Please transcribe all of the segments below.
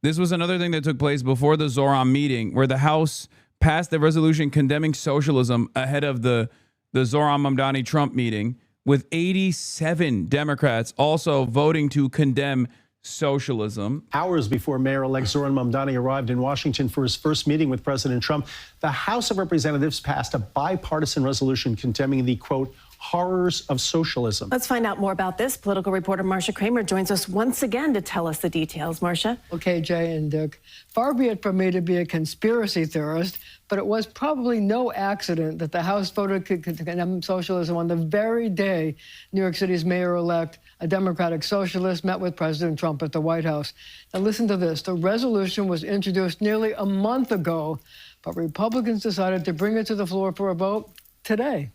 This was another thing that took place before the Zoran meeting, where the House passed the resolution condemning socialism ahead of the Zoran-Mamdani Trump meeting, with 87 Democrats also voting to condemn socialism. Hours before Mayor-elect Zoran Mamdani arrived in Washington for his first meeting with President Trump, the House of Representatives passed a bipartisan resolution condemning the, quote, horrors of socialism. Let's find out more about this. Political reporter Marcia Kramer joins us once again to tell us the details. Marcia? Okay, Jay and Dick. Far be it from me to be a conspiracy theorist, but it was probably no accident that the House voted to condemn socialism on the very day New York City's mayor-elect, a Democratic socialist, met with President Trump at the White House. Now listen to this. The resolution was introduced nearly a month ago, but Republicans decided to bring it to the floor for a vote today.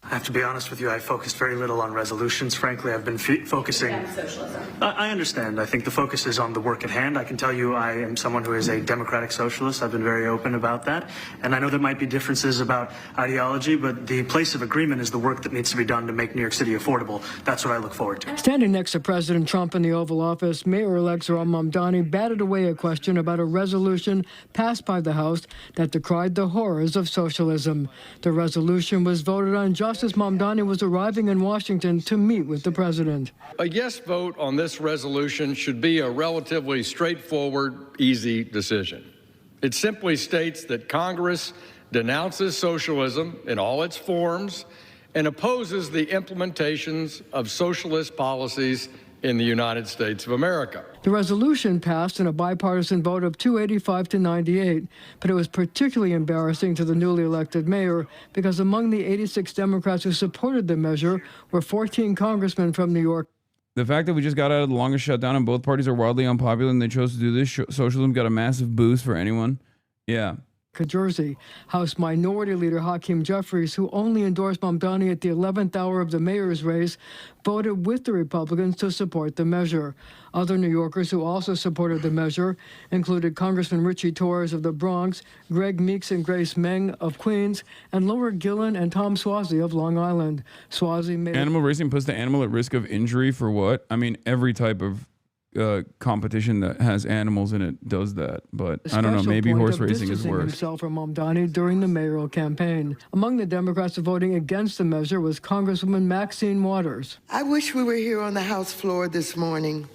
I have to be honest with you, I focused very little on resolutions. Frankly, I've been focusing... Socialism. I understand. I think the focus is on the work at hand. I can tell you I am someone who is a democratic socialist. I've been very open about that. And I know there might be differences about ideology, but the place of agreement is the work that needs to be done to make New York City affordable. That's what I look forward to. Standing next to President Trump in the Oval Office, Mayor-elect Zoran Mamdani batted away a question about a resolution passed by the House that decried the horrors of socialism. The resolution was voted on just as Mamdani was arriving in Washington to meet with the president. A yes vote on this resolution should be a relatively straightforward, easy decision. It simply states that Congress denounces socialism in all its forms and opposes the implementations of socialist policies in the United States of America. The resolution passed in a bipartisan vote of 285 to 98, but it was particularly embarrassing to the newly elected mayor because among the 86 Democrats who supported the measure were 14 congressmen from New York. The fact that we just got out of the longest shutdown and both parties are wildly unpopular and they chose to do this, socialism got a massive boost for anyone. Yeah. Jersey. House Minority Leader Hakeem Jeffries, who only endorsed Mamdani at the 11th hour of the mayor's race, voted with the Republicans to support the measure. Other New Yorkers who also supported the measure included Congressman Richie Torres of the Bronx, Greg Meeks and Grace Meng of Queens, and Laura Gillen and Tom Suozzi of Long Island. Suozzi made animal racing puts the animal at risk of injury for what? I mean, every type of competition that has animals in it does that, but I don't know, maybe horse racing is worse. Himself from Mamdani during the mayoral campaign. Among the Democrats voting against the measure was Congresswoman Maxine Waters. I wish we were here on the House floor this morning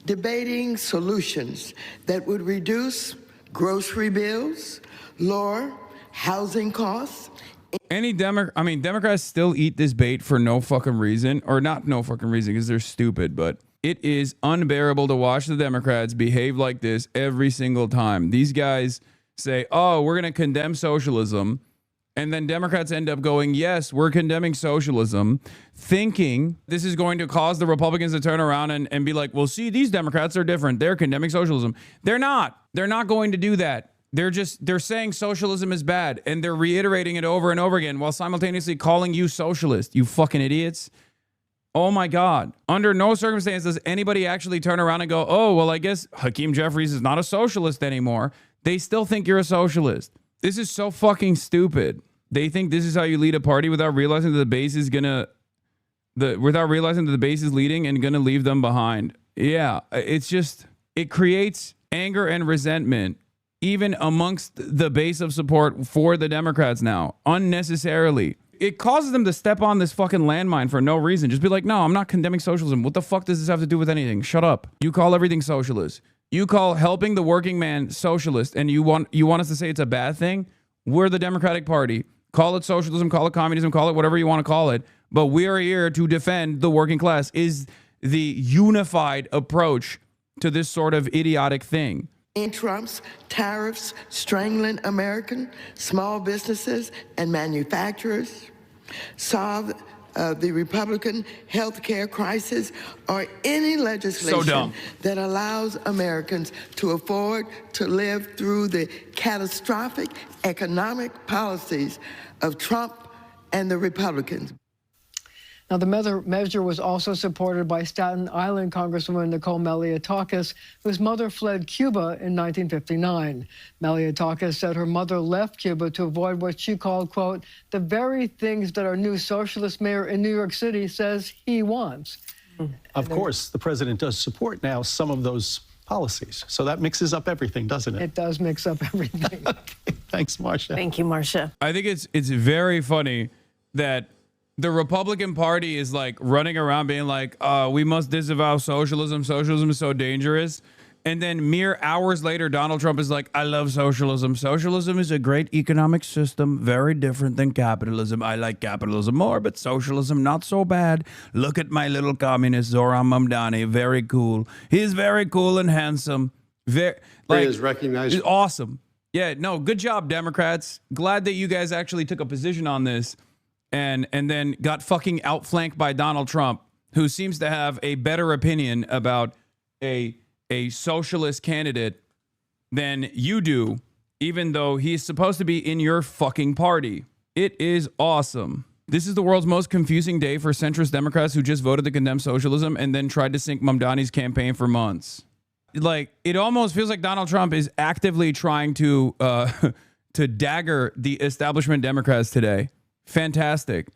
debating solutions that would reduce grocery bills, lower housing costs. Democrats still eat this bait for no fucking reason, or not no fucking reason because they're stupid, but it is unbearable to watch the Democrats behave like this every single time. These guys say, oh, we're going to condemn socialism. And then Democrats end up going, yes, we're condemning socialism, thinking this is going to cause the Republicans to turn around and be like, well, see, these Democrats are different. They're condemning socialism. They're not. They're not going to do that. They're saying socialism is bad. And they're reiterating it over and over again while simultaneously calling you socialist, you fucking idiots. Oh my God. Under no circumstance does anybody actually turn around and go, oh, well, I guess Hakeem Jeffries is not a socialist anymore. They still think you're a socialist. This is so fucking stupid. They think this is how you lead a party without realizing that the base is leading and gonna leave them behind. Yeah, it's just, it creates anger and resentment even amongst the base of support for the Democrats now, unnecessarily. It causes them to step on this fucking landmine for no reason. Just be like, no, I'm not condemning socialism. What the fuck does this have to do with anything? Shut up. You call everything socialist. You call helping the working man socialist, and you want us to say it's a bad thing? We're the Democratic Party. Call it socialism, call it communism, call it whatever you want to call it. But we are here to defend the working class is the unified approach to this sort of idiotic thing. In Trump's tariffs strangling American small businesses and manufacturers, solve the Republican health care crisis, or any legislation that allows Americans to afford to live through the catastrophic economic policies of Trump and the Republicans. Now, the measure was also supported by Staten Island Congresswoman Nicole Malliotakis, whose mother fled Cuba in 1959. Malliotakis said her mother left Cuba to avoid what she called, quote, the very things that our new socialist mayor in New York City says he wants. Of course, the president does support now some of those policies. So that mixes up everything, doesn't it? It does mix up everything. Okay. Thanks, Marcia. Thank you, Marcia. I think it's very funny that the Republican Party is like running around being like, we must disavow socialism. Socialism is so dangerous. And then mere hours later, Donald Trump is like, I love socialism. Socialism is a great economic system, very different than capitalism. I like capitalism more, but socialism not so bad. Look at my little communist, Mamdani. Very cool. He's very cool and handsome. Very, like, is recognized. He's awesome. Yeah, no, good job, Democrats. Glad that you guys actually took a position on this and then got fucking outflanked by Donald Trump, who seems to have a better opinion about a socialist candidate than you do, even though he's supposed to be in your fucking party. It is awesome. This is the world's most confusing day for centrist Democrats who just voted to condemn socialism and then tried to sink Mamdani's campaign for months. Like, it almost feels like Donald Trump is actively trying to dagger the establishment Democrats today. Fantastic.